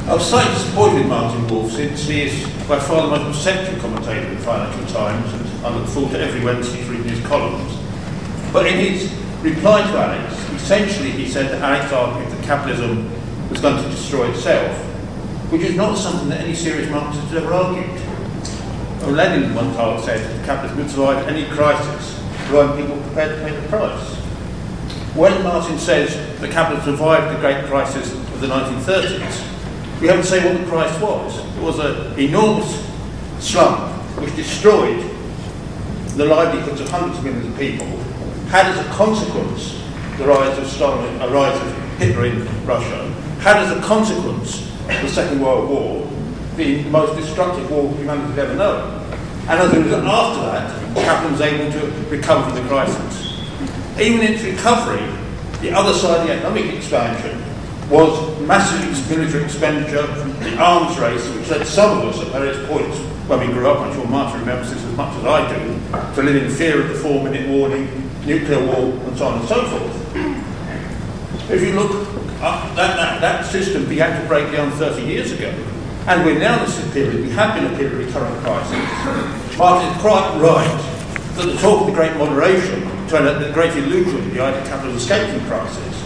I was slightly disappointed with Martin Wolf, since he is by far the most receptive commentator in the Financial Times, and I look forward to every Wednesday reading his columns. But in his reply to Alex, essentially he said that Alex argued that capitalism was going to destroy itself, which is not something that any serious Marxist has ever argued. Lenin one time said that capitalism would survive any crisis, provided people prepared to pay the price. When Martin says that capitalism survived the great crisis of the 1930s, we have to say what the price was. It was an enormous slump which destroyed the livelihoods of hundreds of millions of people, had as a consequence the rise of Stalin, a rise of Hitler in Russia, had as a consequence the Second World War, the most destructive war humanity had ever known. And as a result, after that, capitalism was able to recover from the crisis. Even in its recovery, the other side of the economic expansion was massive military expenditure, the arms race, which led some of us at various points when we grew up, I'm sure Martin remembers this as much as I do, to live in fear of the 4-minute warning, nuclear war, and so on and so forth. If you look, that system began to break down 30 years ago, and we're now in this period, we have been a period of recurrent crisis. Martin is quite right that the talk of the great moderation turned out the great illusion, the idea of capitalism escaping crisis.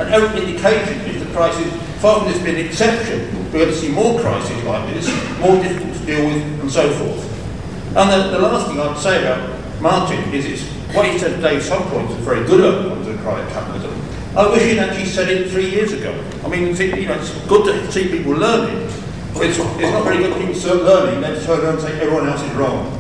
And every indication is the crisis, far from this being an exception, we're going to see more crises like this, more difficult to deal with, and so forth. And the last thing I'd say about Martin is what he said today at some points is very good at points of capitalism. I wish he'd actually said it 3 years ago. I mean, it's good to see people learning, but it's not very good people learning, then turn around and say everyone else is wrong.